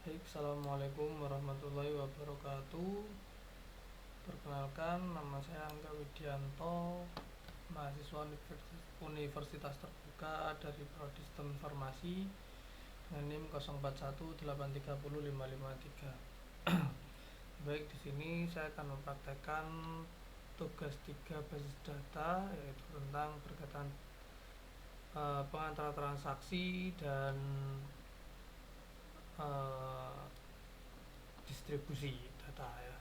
Baik, assalamualaikum warahmatullahi wabarakatuh. Perkenalkan, nama saya Angga Widianto, mahasiswa Universitas Terbuka dari Prodi Sistem Informasi dengan NIM 0418305553. Baik, di sini saya akan mempraktekkan tugas 3 basis data, yaitu tentang berkaitan pengantar transaksi dan distribusi data ya.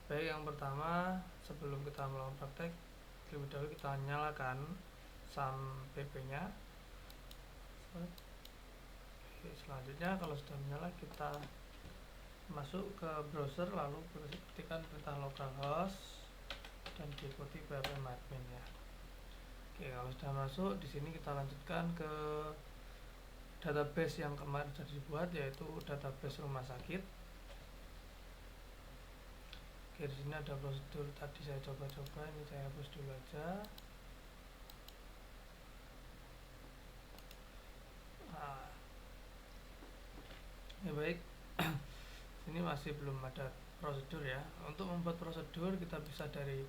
Baik, yang pertama, sebelum kita melakukan praktek, terlebih dahulu kita nyalakan SAM PP-nya. Oke, selanjutnya kalau sudah menyala, kita masuk ke browser, lalu ketikkan perintah localhost dan diikuti ppmadmin ya. Oke, kalau sudah masuk, di sini kita lanjutkan ke database yang kemarin sudah dibuat, yaitu database rumah sakit. Oke, di sini ada prosedur tadi saya coba-coba, ini saya hapus dulu aja. Nah, ya baik, ini masih belum ada prosedur ya. Untuk membuat prosedur kita bisa dari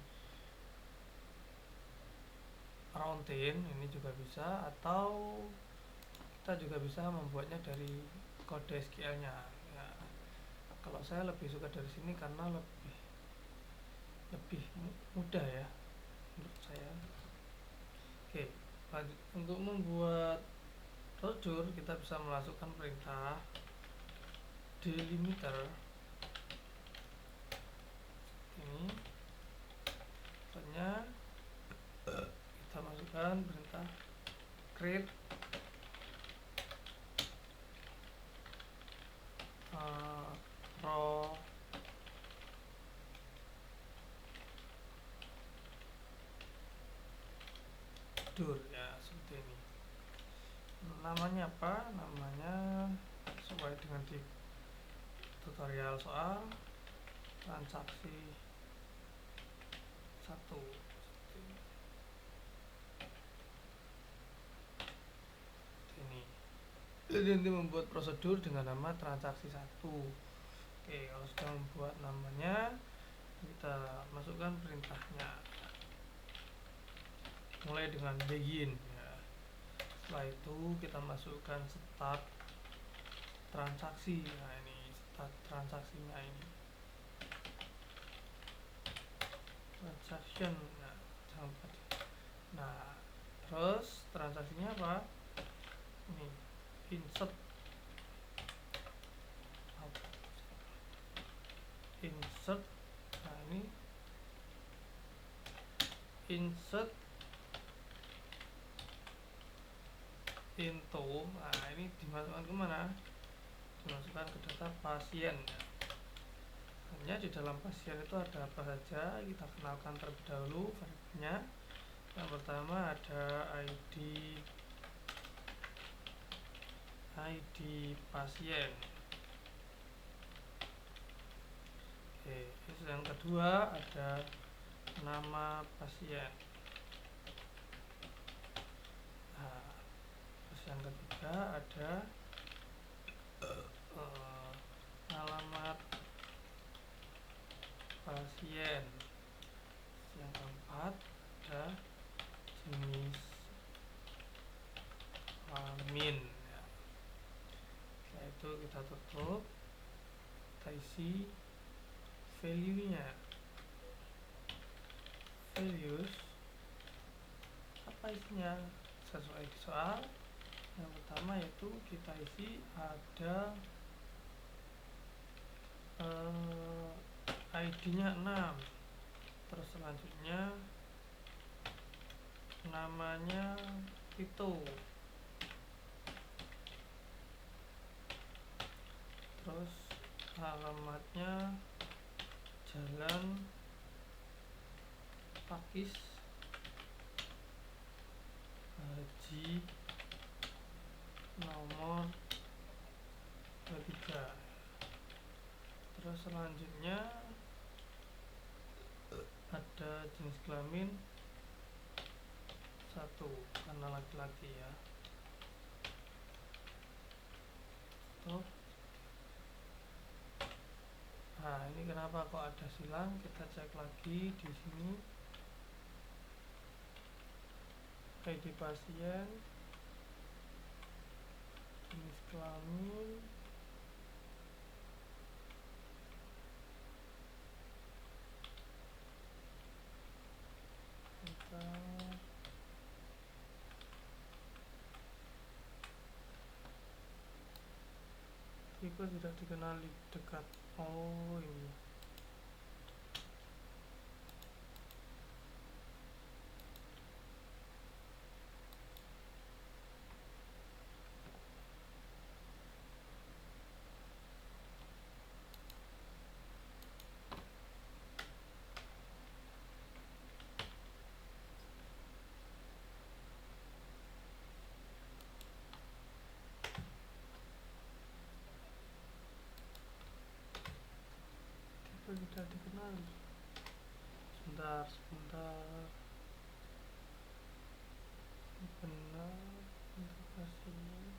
routine, ini juga bisa, atau kita juga bisa membuatnya dari kode SQL-nya ya. Kalau saya lebih suka dari sini karena lebih mudah ya menurut saya. Oke, lanjut. Untuk membuat prosedur kita bisa memasukkan perintah delimiter ini. Contohnya kita masukkan perintah create row dur ya, seperti ini. Namanya apa? Namanya sesuai dengan di tutorial soal transaksi 1. Ini. Jadi nanti membuat prosedur dengan nama transaksi 1. Oke, kalau sudah membuat namanya, kita masukkan perintahnya. Mulai dengan begin ya. Setelah itu kita masukkan start transaksi. Nah, ini start transaksinya ini. Transaction. Nah, sampai. Nah, terus transaksinya apa? Ini insert insert. Nah, ini insert into. Nah, ini dimasukkan kemana? Dimasukkan ke data pasien ya. Hanya di dalam pasien itu ada apa saja, kita kenalkan terlebih dahulu variabelnya. Yang pertama ada ID pasien. Oke, terus yang kedua ada nama pasien. Nah, terus yang ketiga ada alamat pasien. Yang keempat ada jenis kelamin ya. Setelah itu kita tutup, kita isi value-nya. Values apa isinya sesuai di soal. Yang pertama yaitu kita isi ada ID-nya 6. Terus selanjutnya namanya itu. Terus alamatnya Jalan Pakis Haji nomor 23. Terus selanjutnya ada jenis kelamin 1 karena laki-laki ya. tutup. Nah, ini kenapa kok ada silang? Kita cek lagi di sini. ID pasien, jenis kelamin, tipe tidak dikenali dekat. Oh, ini. Tipe tidak dikenali. Sebentar. Benar untuk pasien.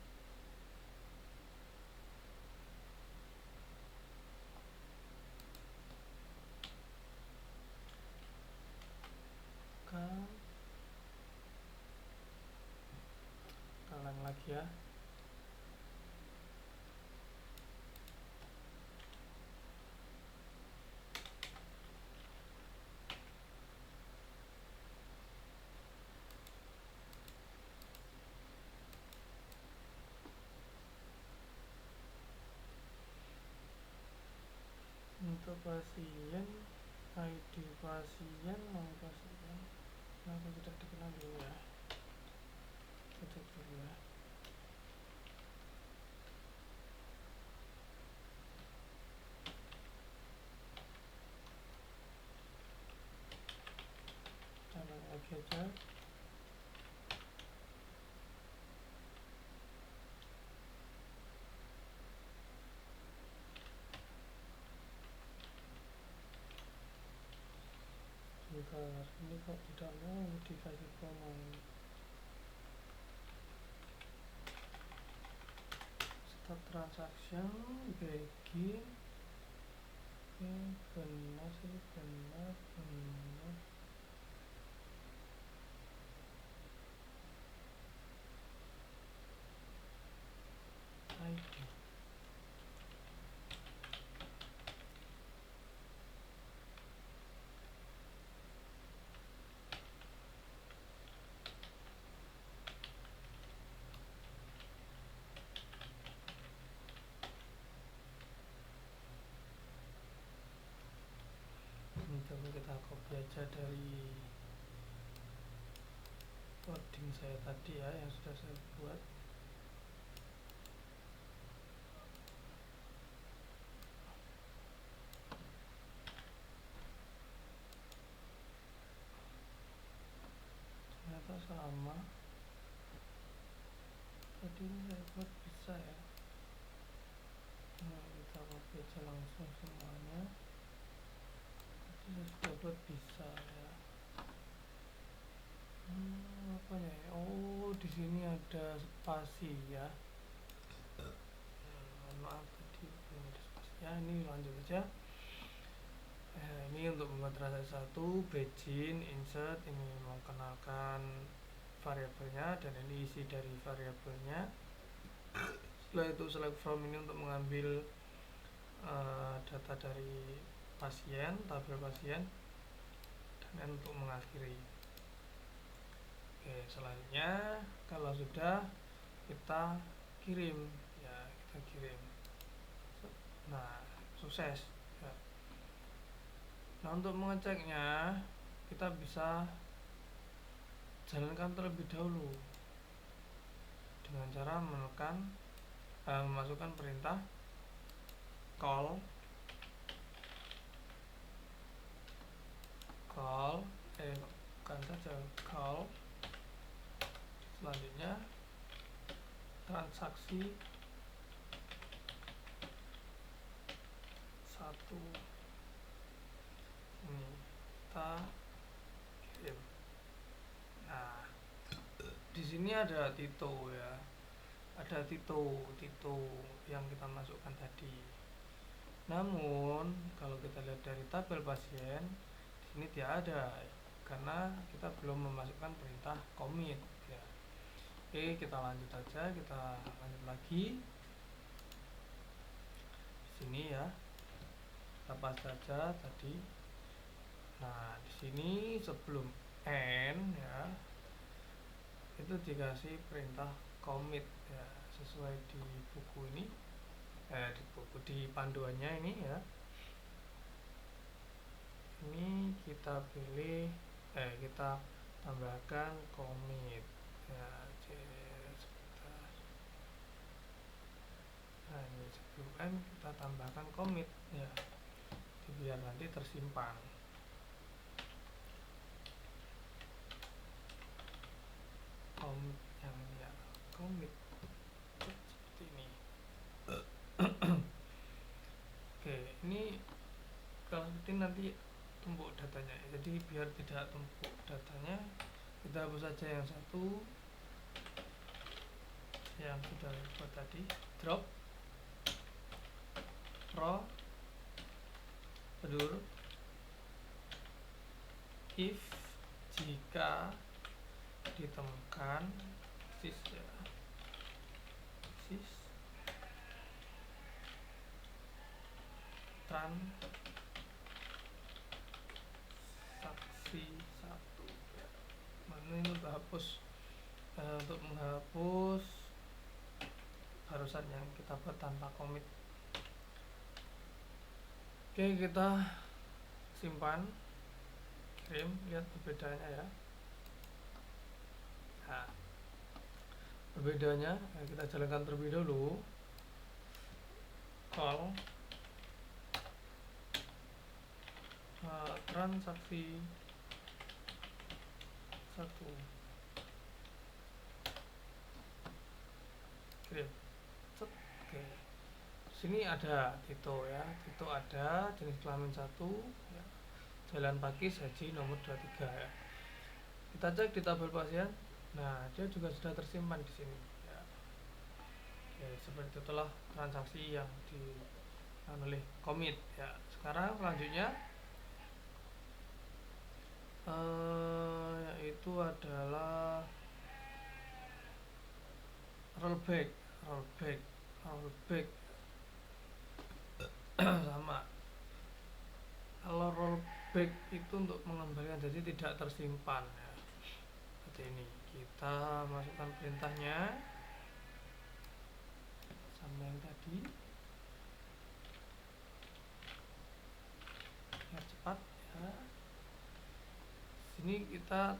Kan ulang lagi ya. Untuk pasien, ID pasien, nama pasien, nama tidak dikenali ya. Kita cek dulu ya. Kita lagi aja. Sebentar, ini kok tidak mau dikasih command. Start transaction, begin. Benar sih, benar. ID. Coba kita copy aja dari coding saya tadi ya, yang sudah saya buat. Ternyata sama. Tadi ini saya buat bisa ya. Nah, kita copy aja langsung semuanya. Tadi saya sudah buat bisa ya. Apa ya? Oh, di sini ada spasi ya. Maaf tadi belum ada spasi ya. Ini lanjut aja. Ini untuk membuat transaksi 1, begin, insert, ini mengenalkan variabelnya, dan ini isi dari variabelnya. Setelah itu select from ini untuk mengambil data dari pasien, tabel pasien, dan untuk mengakhiri. Oke, selanjutnya kalau sudah, kita kirim ya, kita kirim. Nah, sukses ya. Nah, untuk mengeceknya kita bisa jalankan terlebih dahulu dengan cara menekan memasukkan perintah call bukan saja call. Selanjutnya transaksi 1 ini kita kirim. Nah, di sini ada Tito ya, ada ada Tito yang kita masukkan tadi. Namun kalau kita lihat dari tabel pasien, di sini tidak ada karena kita belum memasukkan perintah commit ya. Oke, kita lanjut aja, kita lanjut lagi. Di sini ya. Kita pas saja tadi. Nah, di sini sebelum N ya, itu dikasih perintah commit ya, sesuai di buku ini, di panduannya ini ya. Ini kita pilih, kita tambahkan commit ya, sebentar. Nah, ini sebelum N kita tambahkan commit ya, biar nanti tersimpan. Yang ya commit seperti ini. Oke, ini kalau seperti nanti tumpuk datanya, jadi biar tidak tumpuk datanya, kita hapus saja yang satu yang sudah buat tadi, drop prosedur if jika ditemukan sis ya, sis transaksi satu ya. Mana ini udah hapus, untuk menghapus barusan yang kita buat tanpa commit. Oke, kita simpan, kirim, lihat perbedaannya ya. Nah, perbedaannya kita jalankan terlebih dahulu. Call transaksi satu, kirim. Oke, sini ada Tito ya, Tito ada, jenis kelamin 1 ya, jalan pagi, saji nomor 23 ya. Kita cek di tabel pasien. Nah, dia juga sudah tersimpan di sini ya. Oke, seperti itulah transaksi yang oleh commit ya. Sekarang selanjutnya yaitu adalah rollback sama. Kalau rollback itu untuk mengembalikan, jadi tidak tersimpan ya. Seperti ini, kita masukkan perintahnya sama yang tadi biar cepat ya. Sini kita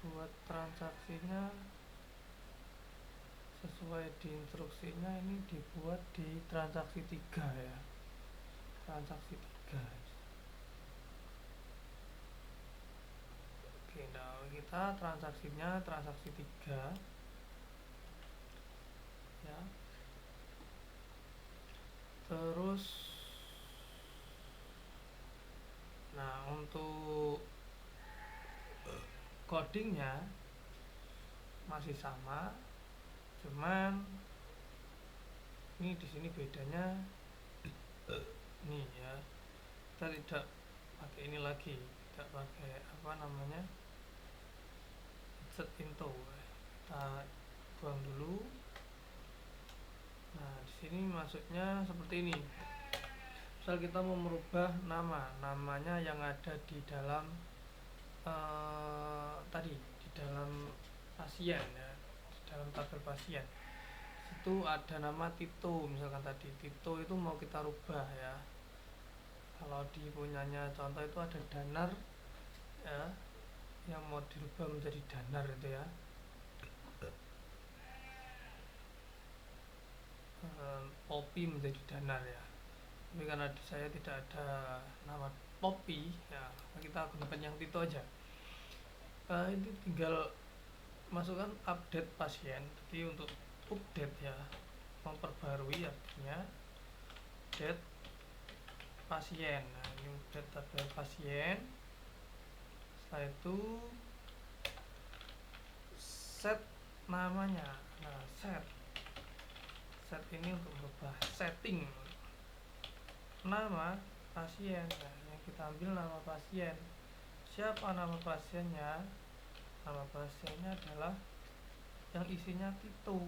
buat transaksinya sesuai di instruksinya, ini dibuat di transaksi 3 ya, transaksi 3. Oke, nah kita transaksinya transaksi 3 ya. Terus nah, untuk codingnya masih sama, cuman ini di sini bedanya nih ya, kita tidak pakai ini lagi, tidak pakai apa namanya, set into, kita buang dulu. Nah, di sini masuknya seperti ini. Misal kita mau merubah namanya yang ada di dalam tadi di dalam pasien ya, di dalam tabel pasien itu ada nama Tito, misalkan tadi Tito itu mau kita rubah ya. Kalau di punyanya contoh itu ada Danar ya, yang mau dirubah menjadi Danar itu ya. Poppy menjadi Danar ya. Tapi karena di saya tidak ada nama Poppy ya, kita gunakan yang Tito aja. Ini tinggal masukkan update pasien. Jadi untuk update ya, memperbarui, artinya update pasien. Nah, ini update tabel pasien. Setelah itu set namanya. Nah, set ini untuk merubah setting nama pasien. Nah, yang kita ambil nama pasien. Siapa nama pasiennya? Nama pasiennya adalah yang isinya Tito.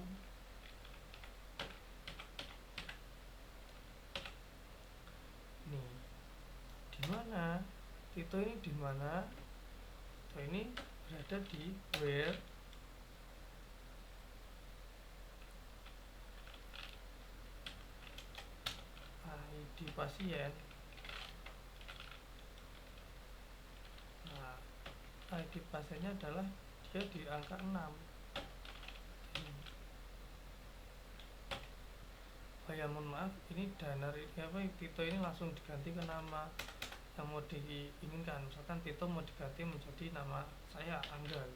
Nih, di mana Tito ini? Di mana Tito ini berada di where ID pasien. Nah, ID pasiennya adalah dia di angka 6. Oh ya, mohon maaf, ini Danar Tito ini langsung diganti ke nama yang mau diinginkan. Misalkan Tito mau diganti menjadi nama saya, Angga.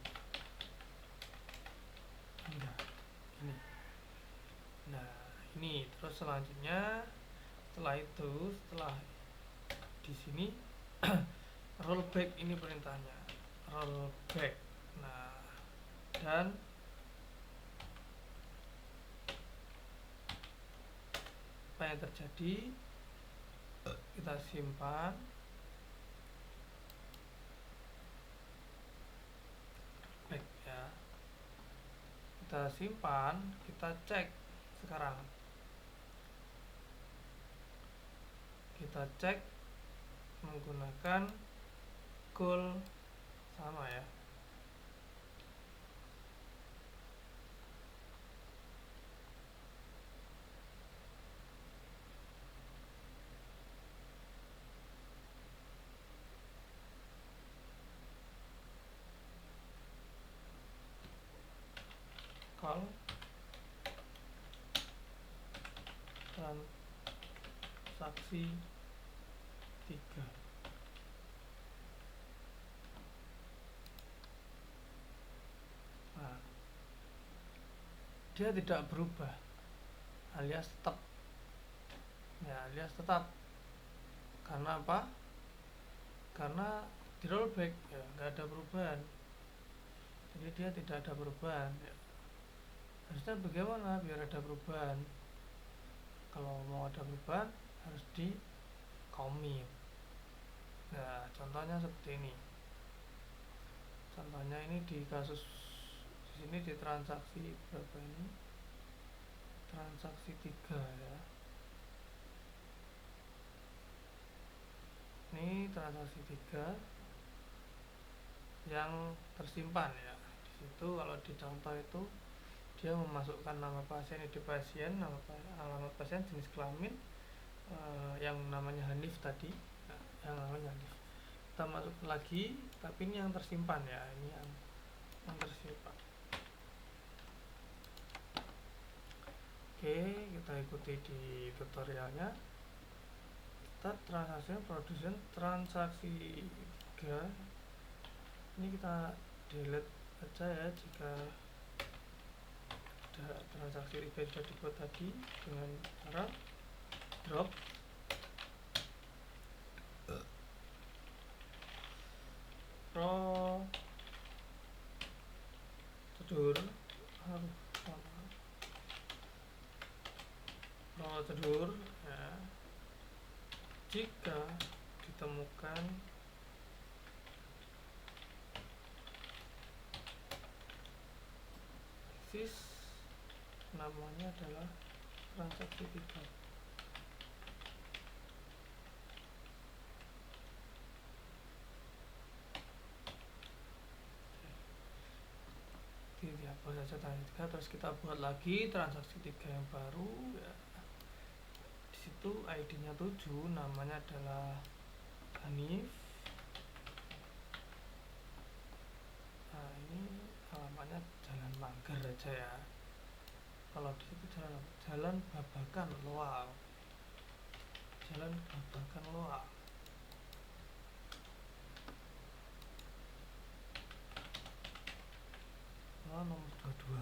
Ini. Nah, ini terus selanjutnya setelah di sini rollback, ini perintahnya rollback. Nah, dan apa yang terjadi, kita simpan back ya, kita simpan, kita cek sekarang, kita cek menggunakan goal sama ya. Call transaksi 3. Nah, dia tidak berubah, alias tetap ya, alias tetap. Karena apa? Karena di rollback ya, nggak ada perubahan, jadi dia tidak ada perubahan ya. Harusnya bagaimana biar ada perubahan? Kalau mau ada perubahan harus di commit. Nah, contohnya seperti ini. Contohnya ini di kasus di sini, di transaksi berapa ini? Transaksi 3 ya. Ini transaksi 3 yang tersimpan ya. Di situ kalau di contoh itu dia memasukkan nama pasien, ID pasien, alamat pasien, jenis kelamin, yang namanya Hanif tadi, yang namanya Hanif. Kita masuk lagi, tapi ini yang tersimpan ya, ini yang tersimpan. Oke, kita ikuti di tutorialnya. Start transaksi production transaksi 3. Ini kita delete aja ya jika ada transaksi 3 sudah dibuat tadi dengan cara drop prosedur ya. Jika ditemukan namanya adalah transaksi 3. Dihapus saja transaksi 3, terus kita buat lagi transaksi 3 yang baru ya. Di situ ID-nya 7, namanya adalah Hanif. Nah, ini alamatnya Jalan Manggar aja ya. Kalau di situ Jalan Babakan Loal. Jalan Babakan Loal. Nomor 22.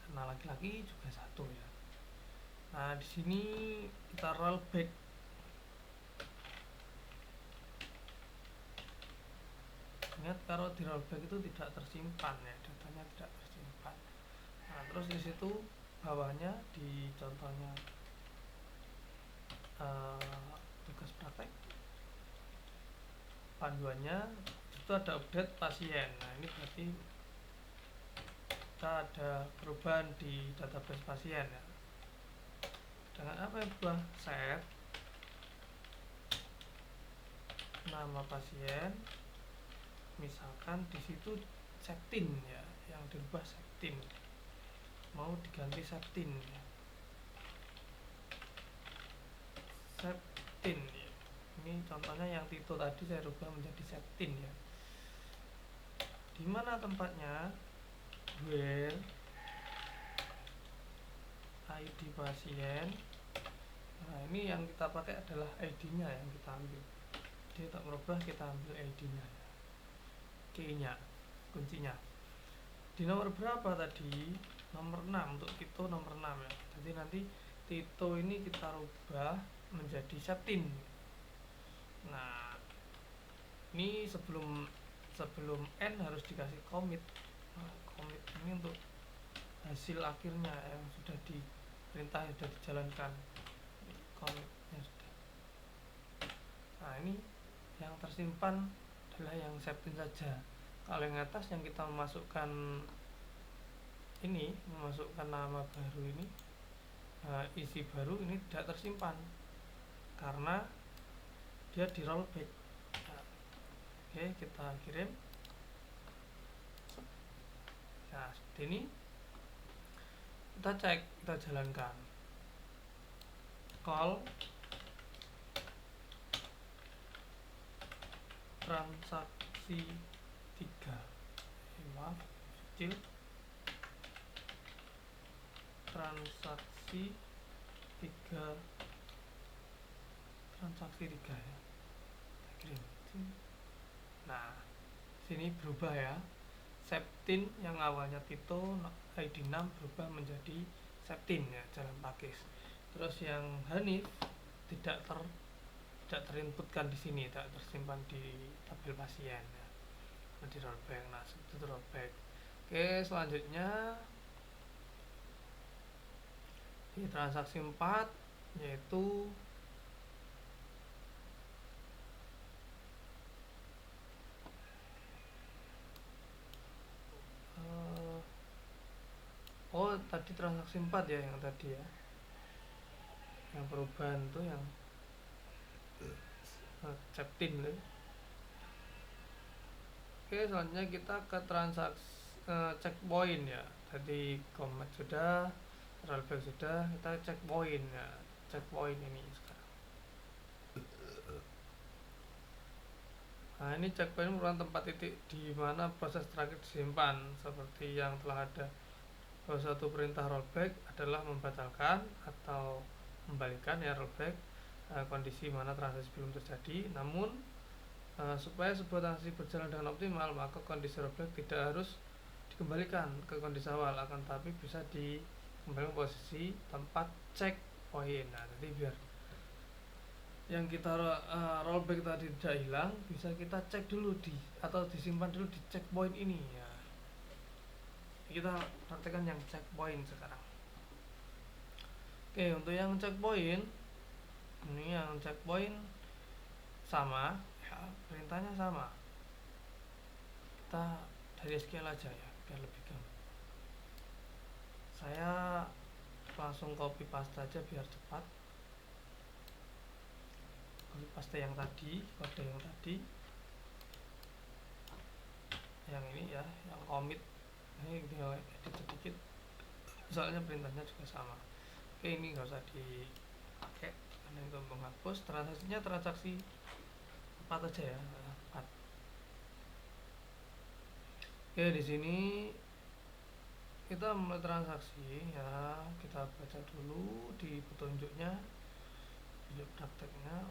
Karena laki-laki juga 1 ya. Nah, di sini kita rollback. Ingat, kalau di rollback itu tidak tersimpan ya datanya. namanya tidak tersimpan. Nah, terus di situ bawahnya di contohnya tugas praktek panduannya itu ada update pasien. Nah, ini berarti kita ada perubahan di database pasien ya. Dengan apa yang berubah? Set nama pasien, misalkan di situ Septin ya, yang dirubah Septin, mau diganti Septin ya. Septin ya. Ini contohnya yang Tito tadi saya rubah menjadi Septin ya. Di mana tempatnya? Where ID pasien. Nah, ini yang kita pakai adalah ID-nya yang kita ambil. Jadi untuk merubah kita ambil ID-nya ya. Key-nya, kuncinya. Di nomor berapa tadi? Nomor 6, untuk Tito nomor 6 ya. Jadi nanti Tito ini kita rubah menjadi Septin. Nah, ini sebelum N harus dikasih commit. Nah, commit ini untuk hasil akhirnya yang sudah diperintah, sudah dijalankan. Commitnya sudah. Nah, ini yang tersimpan adalah yang Septin saja. Kalau yang atas yang kita memasukkan nama baru ini, isi baru ini tidak tersimpan karena dia di rollback. Nah, oke, kita kirim. Nah, seperti ini kita cek, kita jalankan call transaksi 3, maaf kecil, transaksi 3 ya, kirim. Nah, sini berubah ya, Septin yang awalnya Tito ID 6 berubah menjadi Septin ya, jalan pakis. Terus yang Hanif tidak terinputkan di sini, tidak tersimpan di tabel pasien ya, di rollback. Nah, itu rollback. Oke, selanjutnya di transaksi 4 yaitu tadi transaksi 4 ya, yang tadi ya, yang perubahan tuh yang Septin tuh. Oke, selanjutnya kita ke transaksi checkpoint ya. Tadi commit sudah, rollback sudah, kita checkpoint ya. Checkpoint ini sekarang. Nah, ini checkpoint merupakan tempat titik di mana proses terakhir disimpan. Seperti yang telah ada bahwa suatu perintah rollback adalah membatalkan atau membalikan ya rollback kondisi mana transaksi belum terjadi. Namun supaya sebuah transaksi berjalan dengan optimal, maka kondisi rollback tidak harus dikembalikan ke kondisi awal, akan tapi bisa dikembalikan posisi tempat checkpoint. Nah, jadi biar yang kita rollback tadi tidak hilang, bisa kita cek dulu atau disimpan dulu di checkpoint ini ya. Kita praktekkan yang checkpoint sekarang. Oke, untuk yang checkpoint ini, yang checkpoint sama ya, perintahnya sama. Kita dari SQL aja ya, biar lebih gampang. Saya langsung copy paste aja biar cepat. Copy paste yang tadi, kode yang tadi, yang ini ya, yang commit. Ini tinggal edit sedikit, soalnya perintahnya juga sama. Oke, ini nggak usah dipakai karena itu menghapus. Transaksinya transaksi 4 aja ya, 4. Oke, di sini kita mulai transaksi ya, kita baca dulu di petunjuknya, petunjuk prakteknya.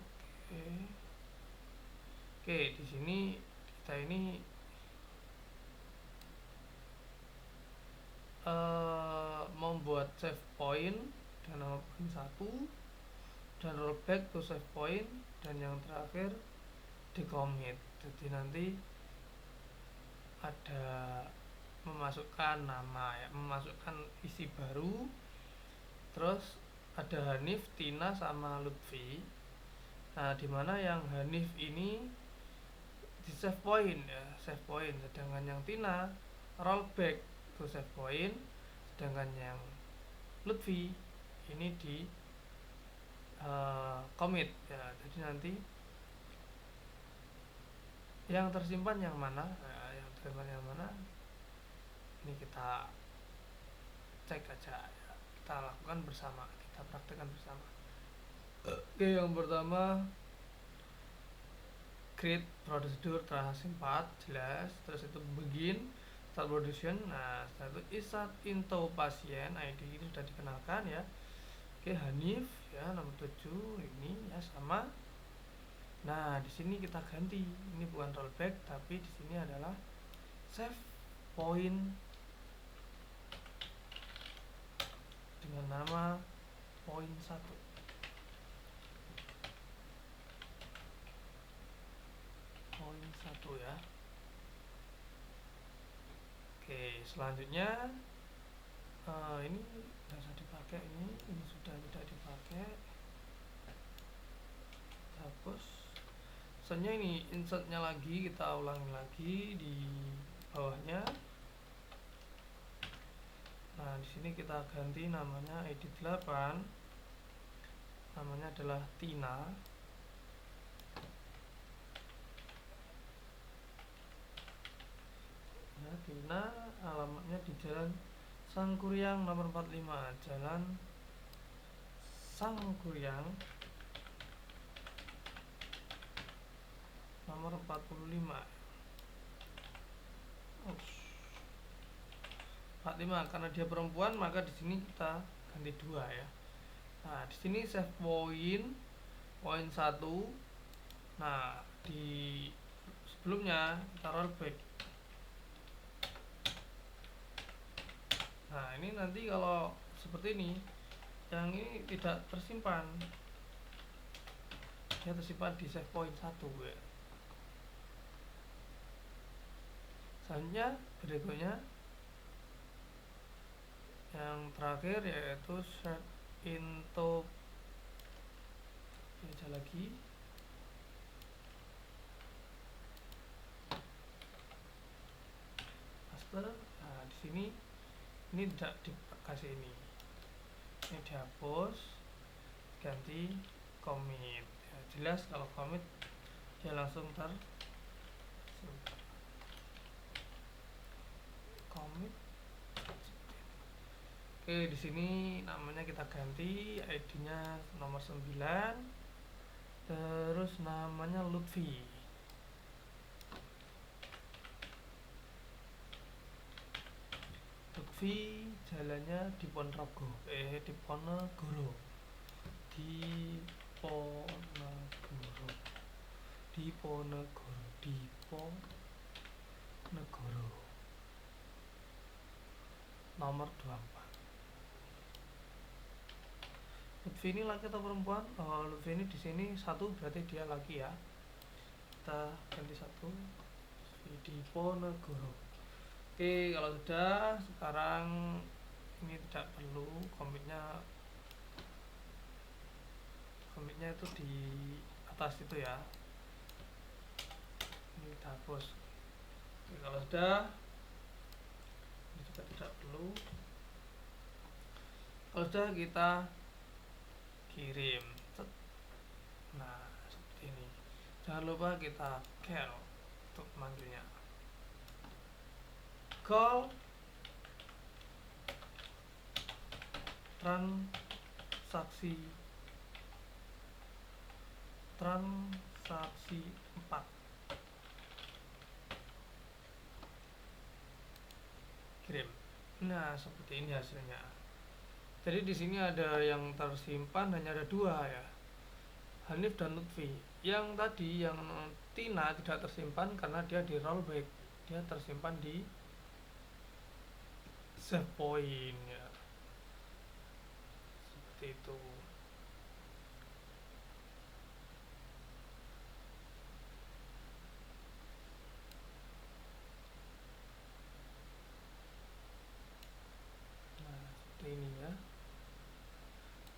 Oke, di sini kita ini membuat save point dan nama point 1 dan rollback to save point, dan yang terakhir di commit. Jadi nanti ada memasukkan nama ya, memasukkan isi baru. Terus ada Hanif, Tina sama Lutfi. Nah, dimana yang Hanif ini di save point ya, save point, sedangkan yang Tina rollback to save point, sedangkan yang Lutfi ini di commit ya. Jadi nanti yang tersimpan yang mana, yang tersimpan yang mana ini kita cek aja ya. Kita lakukan bersama, kita praktekkan bersama. Oke, yang pertama create procedure transaction path, jelas. Terus itu begin start production. Nah, setelah itu insert into pasien ID ini sudah dikenalkan ya. Oke, Hanif ya, nomor 7 ini ya sama. Nah, di sini kita ganti. Ini bukan rollback tapi di sini adalah save point dengan nama point 1. Point 1 ya. Oke, selanjutnya ini tidak usah dipakai, ini sudah tidak dipakai, hapus. Selanjutnya ini insertnya lagi, kita ulangi lagi di bawahnya. Nah, di sini kita ganti namanya ID 8, namanya adalah Tina. Ya, Tina, alamatnya di Jalan Sangkuriang nomor 45, Jalan Sangkuriang nomor 45. 45 karena dia perempuan, maka di sini kita ganti 2 ya. Nah, di sini save point 1. Nah, di sebelumnya kita rollback. Nah, ini nanti kalau seperti ini, yang ini tidak tersimpan. Dia tersimpan di save point 1 ya. Selanjutnya berikutnya yang terakhir yaitu set into baca lagi master. Nah, di sini ini tidak dikasih ini dihapus, ganti commit ya, jelas kalau commit dia langsung commit. Oke, di sini namanya kita ganti, ID-nya nomor 9. Terus namanya Lutfi. Lutfi jalannya di Ponorogo. Di Ponegoro. Di Ponegoro. Di Ponegoro. Di Ponegoro. Nomor 24. Lutfi ini laki atau perempuan? Lutfi ini di sini 1 berarti dia laki ya. Kita ganti 1 di Ponegoro. Oke, kalau sudah, sekarang ini tidak perlu commitnya itu di atas itu ya. Ini kita hapus. Oke, kalau sudah, ini juga tidak perlu. Kalau sudah, kita kirim. Nah, seperti ini. Jangan lupa kita call untuk manggilnya. Call transaksi 4. Kirim. Nah, seperti ini hasilnya. Jadi di sini ada yang tersimpan hanya ada 2 ya, Hanif dan Lutfi. Yang tadi yang Tina tidak tersimpan karena dia di rollback, dia tersimpan di save point ya, seperti itu. seperti ini ya.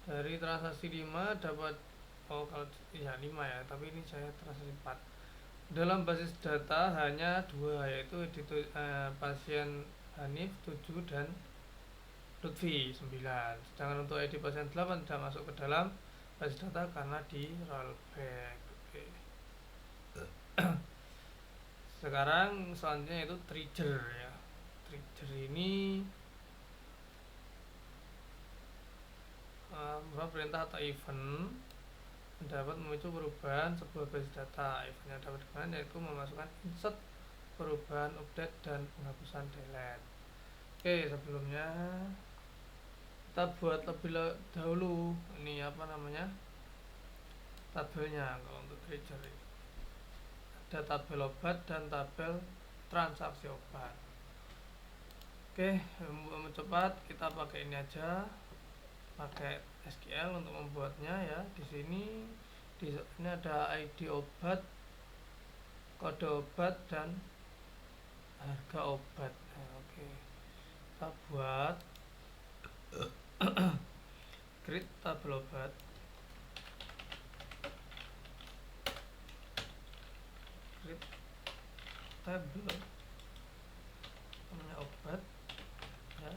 Dari transaksi 5 dapat, oh kalau ya 5 ya, tapi ini saya transaksi 4. Dalam basis data hanya 2, yaitu pasien Hanif 7 dan Lutfi 9. Sedangkan untuk ID pasien 8 tidak masuk ke dalam basis data karena di rollback. Oke. Sekarang selanjutnya itu trigger ya. Trigger ini perintah atau event dapat memicu perubahan sebuah basis data. Event yang dapat digunakan yaitu memasukkan insert, perubahan, update, dan penghapusan delete. Oke, sebelumnya kita buat lebih dahulu ini apa namanya, tabelnya. Kalau untuk trigger ini ada tabel obat dan tabel transaksi obat. Oke, cepat kita pakai ini aja, pakai SQL untuk membuatnya ya. Di sini ada ID obat, kode obat, dan harga obat. Nah, oke, kita buat create tabel obat, create tabel namanya obat ya.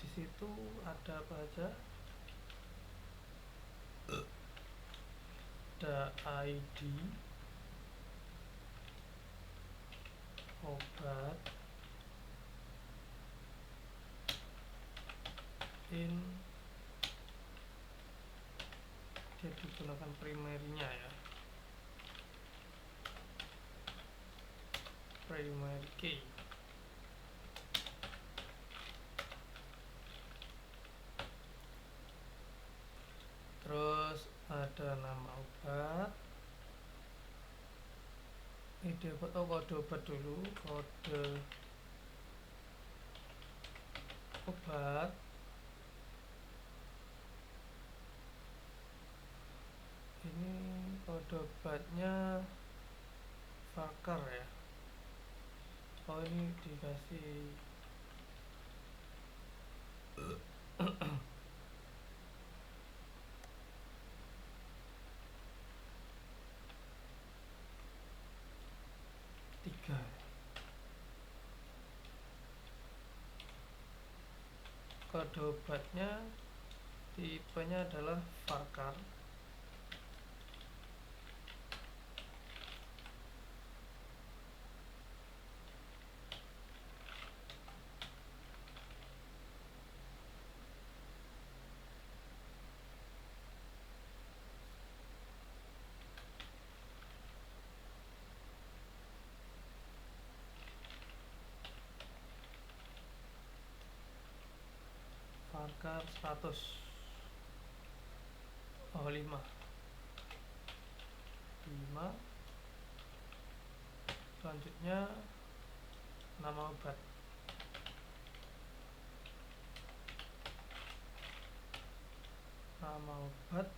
Di situ ada apa aja? Ada ID obat, dia digunakan primernya ya, primary key. Terus ada nama obat, ID obat, kode obat dulu, kode obat. Ini kode obatnya Fakar ya. Oh, ini dikasih tiga. Kode obatnya tipenya adalah Fakar. Fakar 100. Oh, 5. Selanjutnya nama obat, sama Fakar.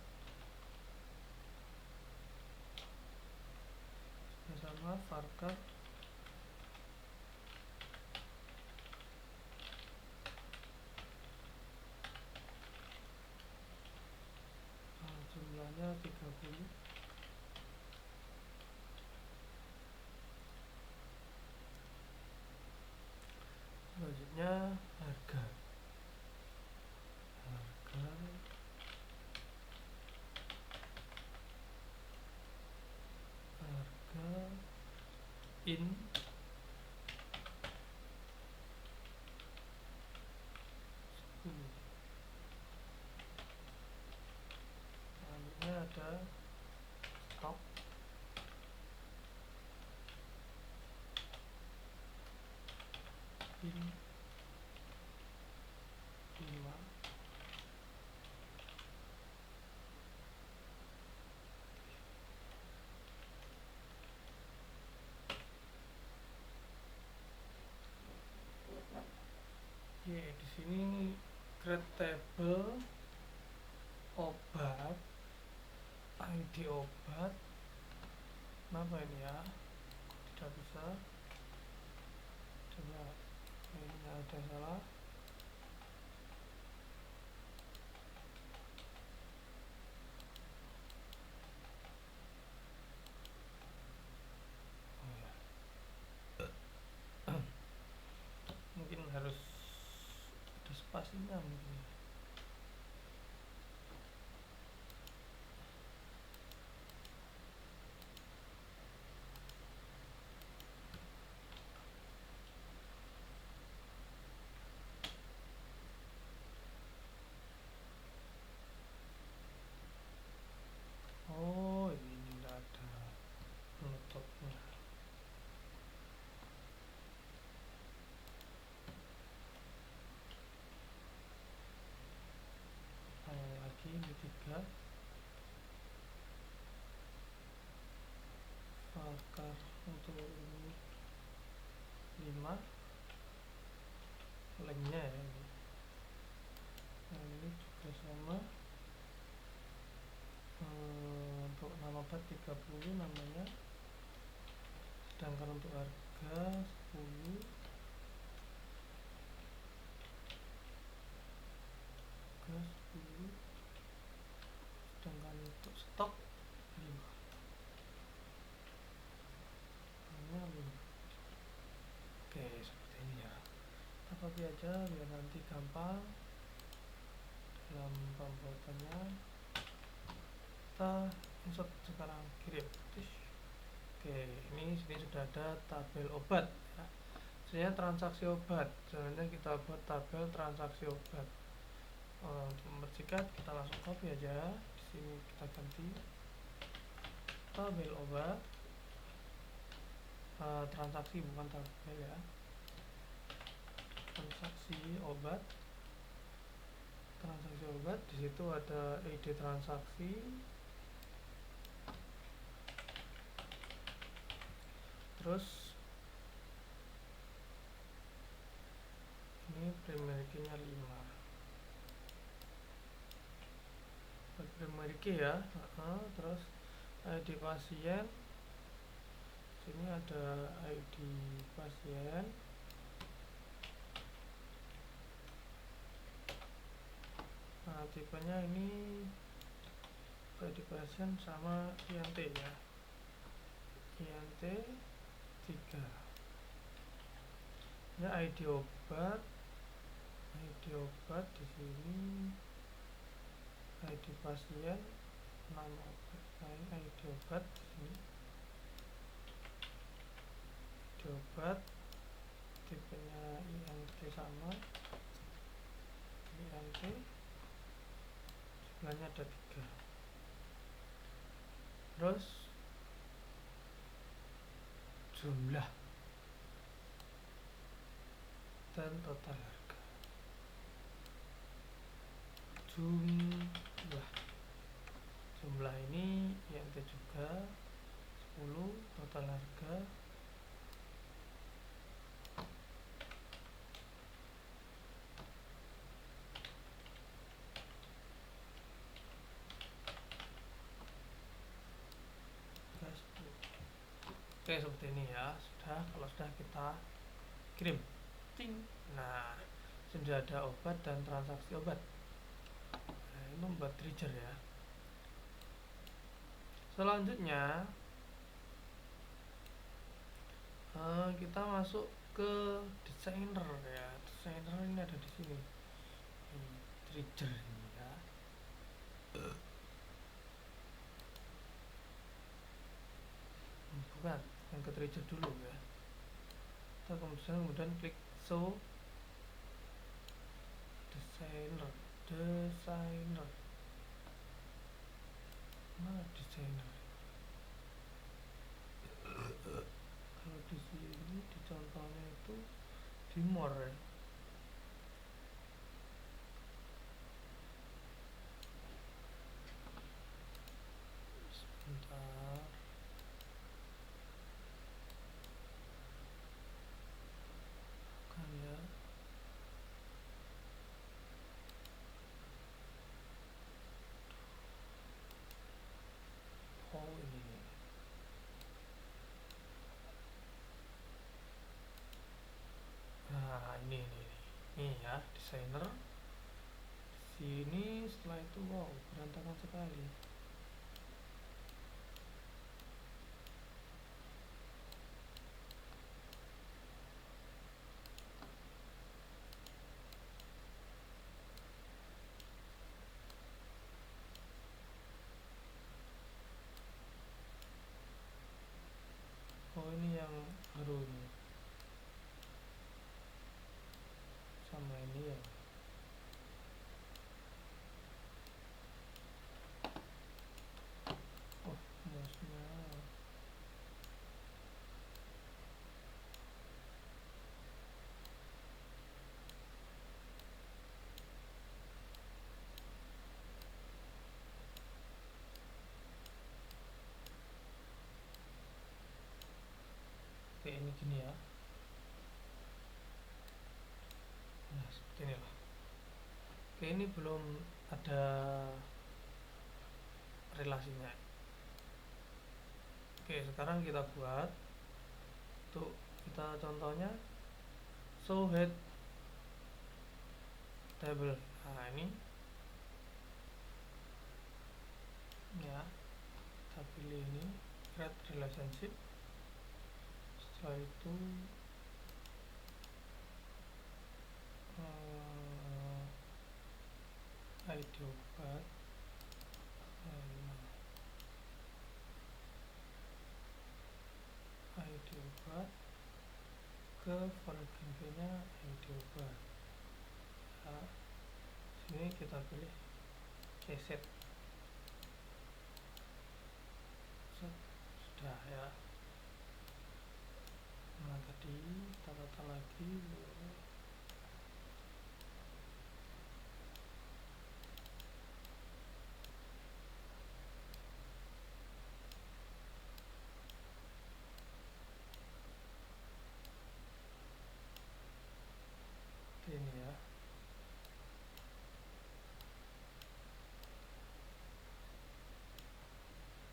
Jumlahnya 30. Selanjutnya harga in school. Selanjutnya ada stok in 5. Oke, di sini create table obat, ID obat. Kenapa ini ya? Tidak bisa. Coba ada yang salah. Oh ya, mungkin harus ada spasinya mungkin. Oh, ini enggak ada penutupnya. Lagi ini 3 fakar untuk ini 5 lainnya ya ini. Nah, ini juga sama. Untuk nama obat 30 namanya, sedangkan untuk harga 10, sedangkan untuk stok 5. Oke, seperti ini ya. Apa aja biar nanti gampang dalam pembuatannya. Kita insert sekarang, kirim. Oke, ini sini sudah ada tabel obat ya. Sebenarnya transaksi obat, sebenarnya kita buat tabel transaksi obat. Untuk membersihkan kita langsung copy aja. Di sini kita ganti tabel obat, transaksi bukan tabel ya, transaksi obat. Transaksi obat, di situ ada ID transaksi, terus ini primary key-nya 5. Primary key ya. Terus ID pasien, sini ada ID pasien, nah tipenya ini ID pasien sama INT ya, INT 3 ya. ID obat di sini, ID pasien, nama obat, ID obat di sini, ID obat tipenya INT sama INT, sebelahnya ada 3. Terus jumlah dan total harga. Jumlah ini INT juga 10, total harga gas. Oke, seperti ini ya. Kalau sudah kita kirim, ting. Nah, sudah ada obat dan transaksi obat. Nah, ini membuat trigger ya. Selanjutnya kita masuk ke designer ya. Designer ini ada di sini. Ini trigger ini ya. Bukan, yang ke trigger dulu ya. Kita kemudian klik show designer. Mana designer? Kalau di sini di contohnya itu di more ya. Sebentar. Bukan ya. Oh ini. Nah, Nah, ini ya, desainer. Sini setelah itu wow, berantakan sekali. Oh, ini yang baru ini. Sama ini ya. Oh, mouse-nya. Oke, ini gini ya. Nah, seperti ini lah. Oke, ini belum ada relasinya. Oke, sekarang kita buat. Tuh, kita contohnya show head table. Nah, ini ya, kita pilih ini create relationship. Setelah itu ID obat, ID obat ke variable nya ID obat. Nah, sini kita pilih reset. Sudah ya. Nah, tadi kita tata lagi. Ini ya.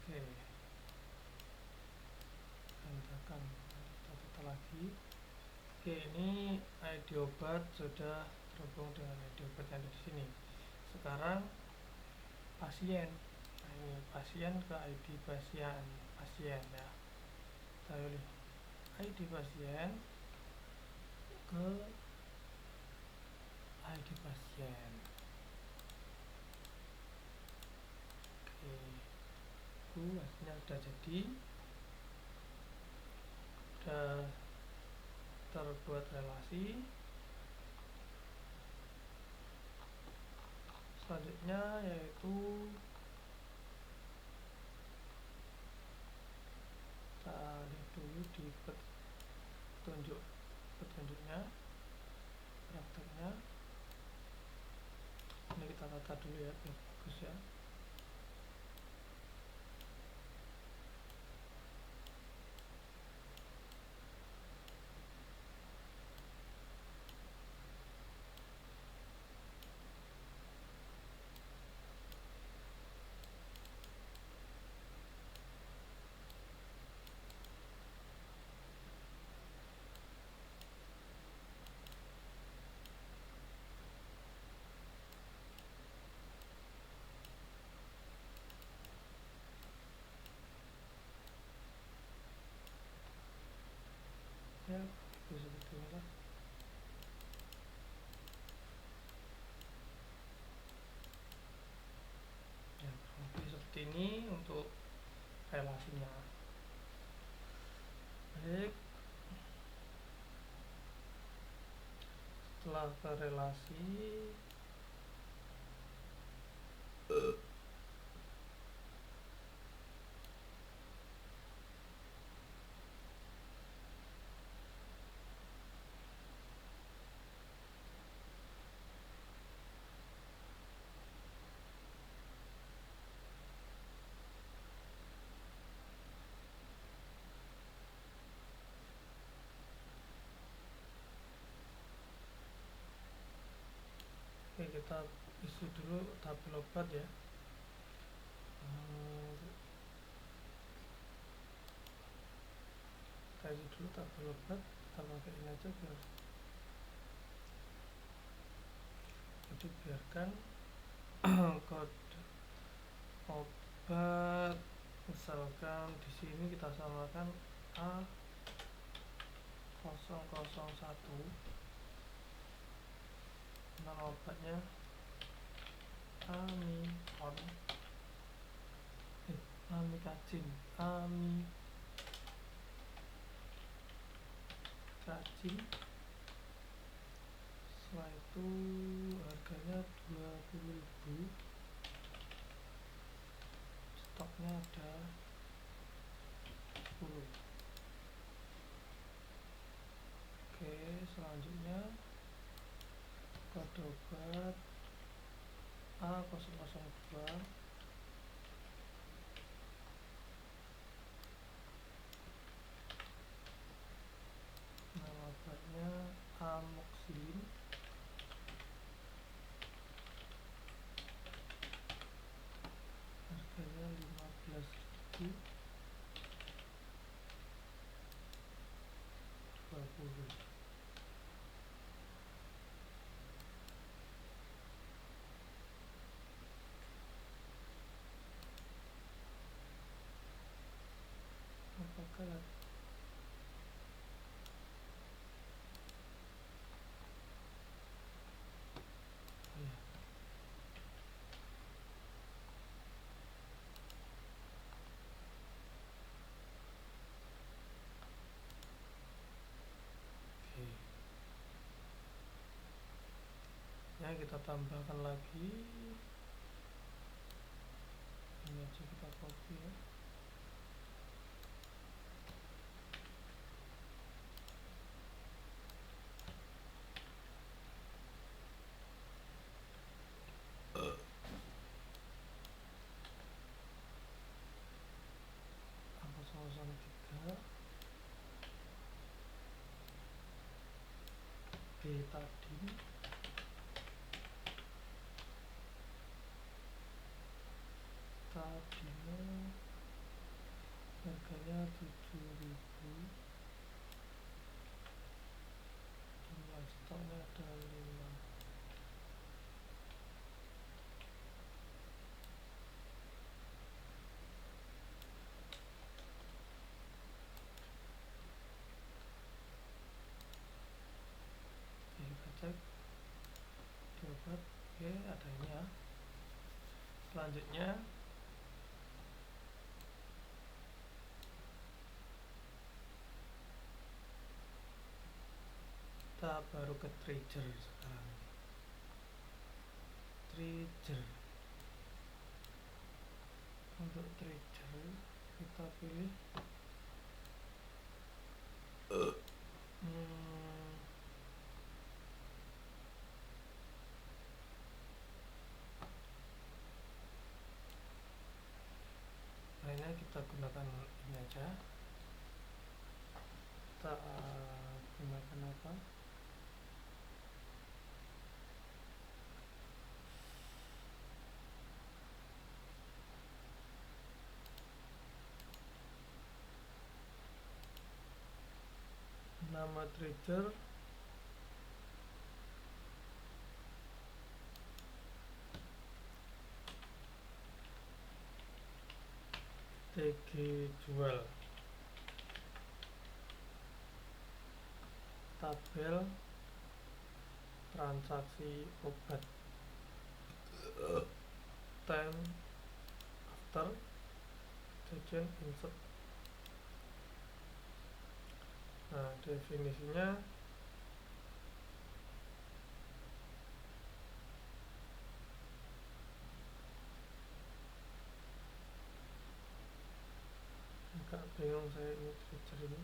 Oke, berantakan. Kita tata lagi. Oke, ini ID obat sudah terhubung dengan ID obat yang ada di sini. Sekarang pasien. Nah, ini pasien ke ID pasien ya. Kita pilih ID pasien ke ID pasien. Oke, itu hasilnya sudah jadi, sudah terbuat relasi. Selanjutnya yaitu kita lihat dulu di petunjuknya, prakteknya. Ini kita tata dulu ya, biar bagus ya. Ya, itu sebetulnya lah. Ya, kurang lebih seperti ini untuk relasinya. Baik, setelah ke relasi, oke, kita isi dulu tabel obat ya. Kita isi dulu tabel obat, kita pakai ini aja biar tambahkan kode obat, misalkan di sini kita samakan A001, nama obatnya amikon, amikacin, setelah itu harganya 20.000, stoknya ada 10. Oke, selanjutnya kode obat A002, nama obatnya amoxicillin, harganya 15.020. Apakah ya. Oke. Ya, kita tambahkan lagi. Ini aja kita copy ya. Angka 003 betadine, harganya 7.000, jumlah stoknya ada 5. Oke, kita cek di obat. Oke, ada ini ya. Selanjutnya kita baru ke trigger sekarang. Untuk trigger kita pilih lainnya kita gunakan ini aja. Kita gunakan apa? Nama trigger TG jual, tabel transaksi obat, time after, section insert. Nah, definisinya agak bingung saya ini trigger ini.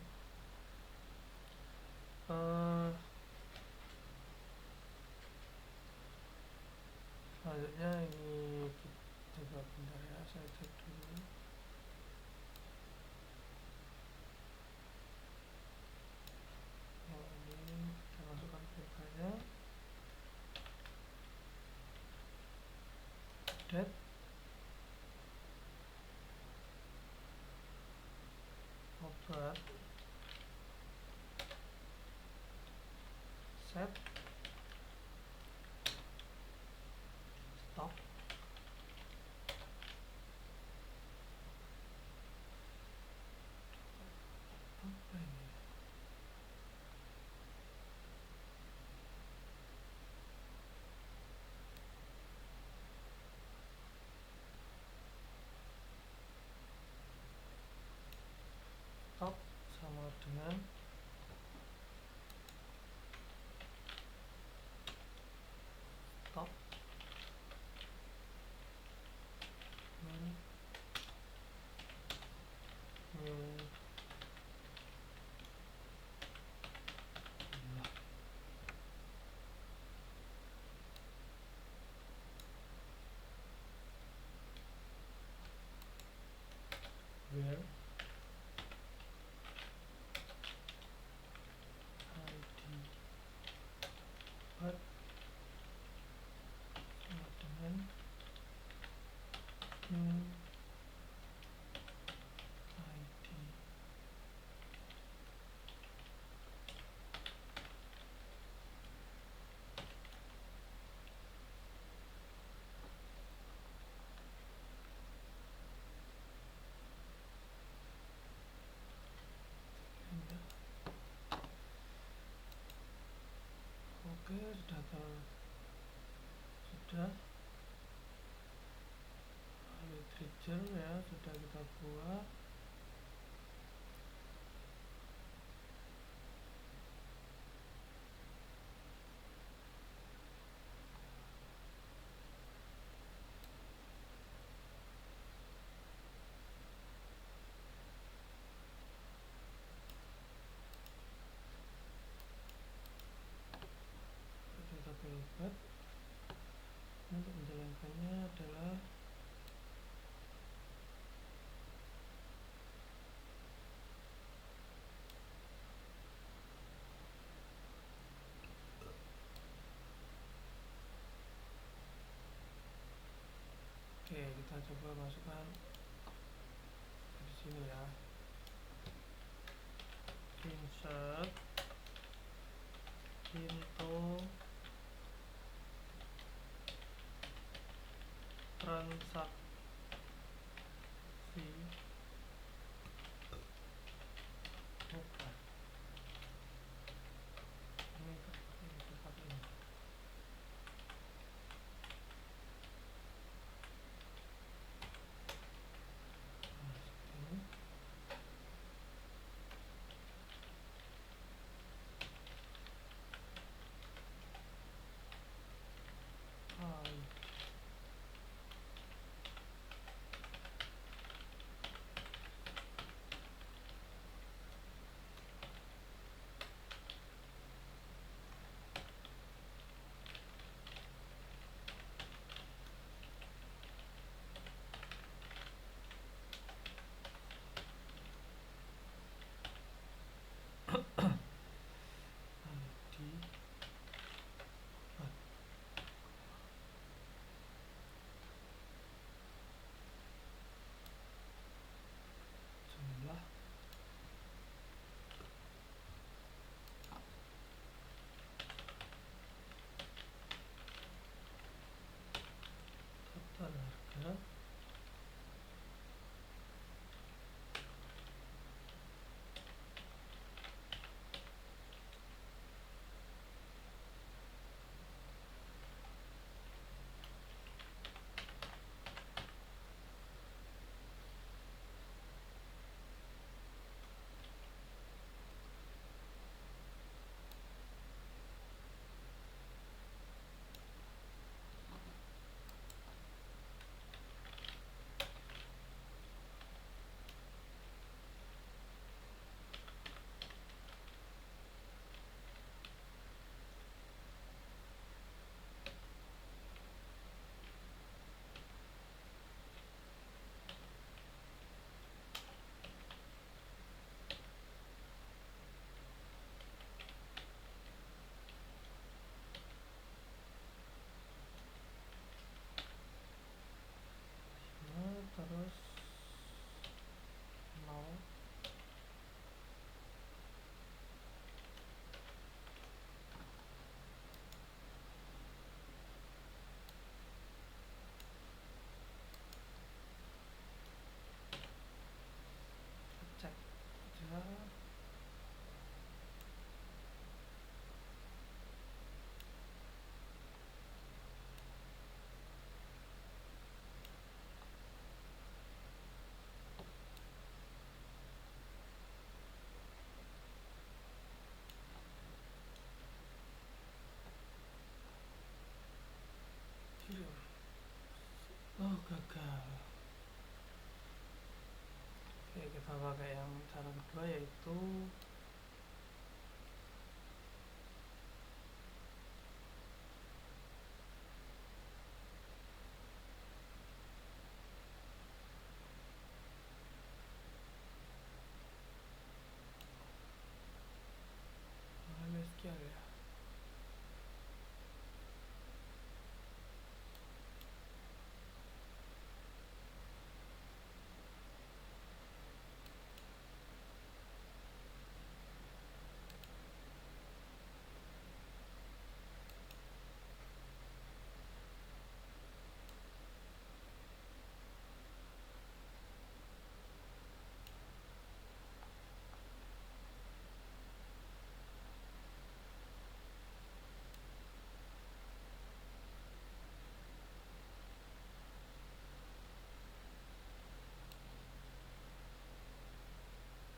Selanjutnya ini kita coba bentar ya, saya cek dulu. Ini kita masukkan filenya, date, obat, set, dengan stop min new where id but sama dengan new id. Oke, sudah literature ya sudah kita buat. Kita buat untuk menjalankannya adalah oke, kita coba masukkan di sini ya. Insert into transaksi bukan ini tempat ini. Nah, seperti ini. gagal. Oke, kita pakai yang cara kedua, yaitu scale ya.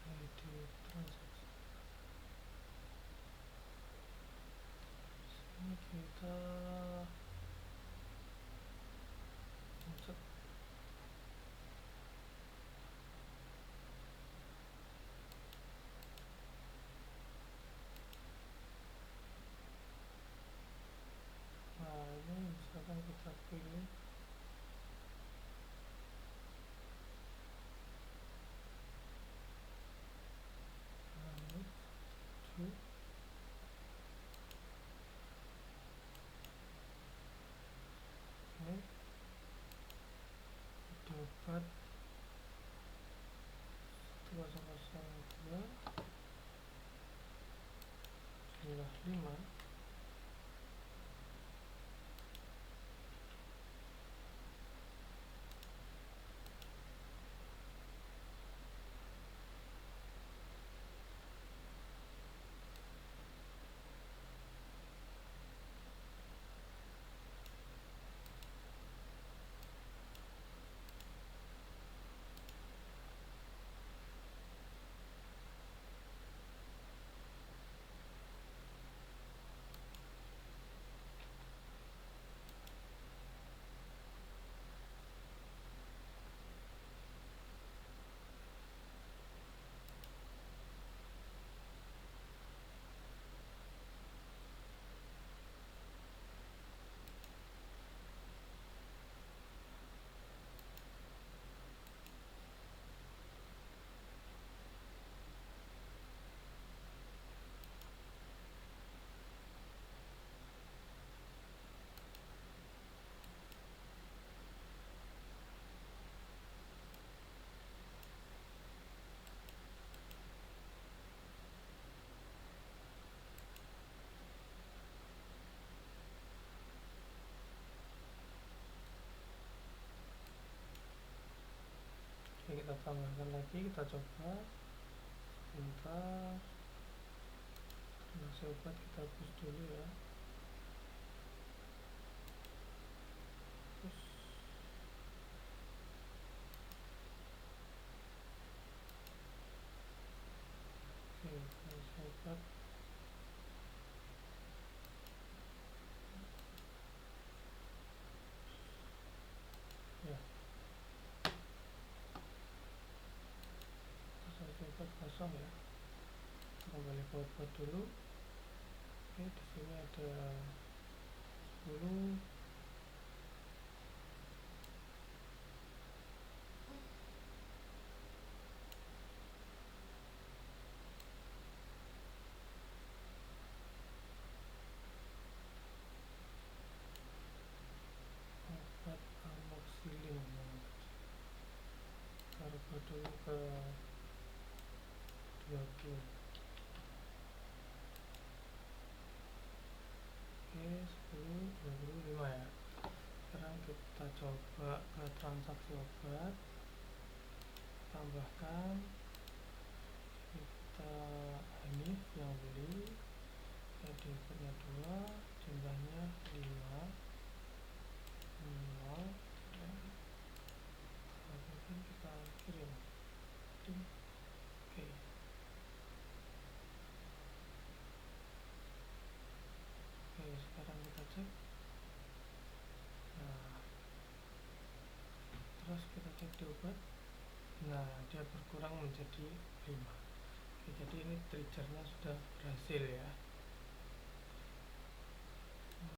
Edit transaksi. Ini kita insert. Nah, ini misalkan kita pilih manage to, oke, dapat 1002 jumlah 5. Oke, kita tambahkan lagi, kita coba sebentar. Transaksi obat kita hapus dulu ya. Terus oke, transaksi obat ya, transaksi obat kosong ya. Kita kembali ke obat dulu. Oke, di sini ada 10. Obat amoxicillin, taruh dulu ke 20. Oke, 10, 25 ya. Sekarang kita coba ke transaksi obat, tambahkan, kita Hanif yang beli, jadi obatnya 2, jumlahnya 5, 0, dan mungkin kita kirim. Oke. Oke, sekarang kita cek. Nah, terus kita cek di obat. Nah, dia berkurang menjadi 5. Oke, jadi ini triggernya sudah berhasil ya.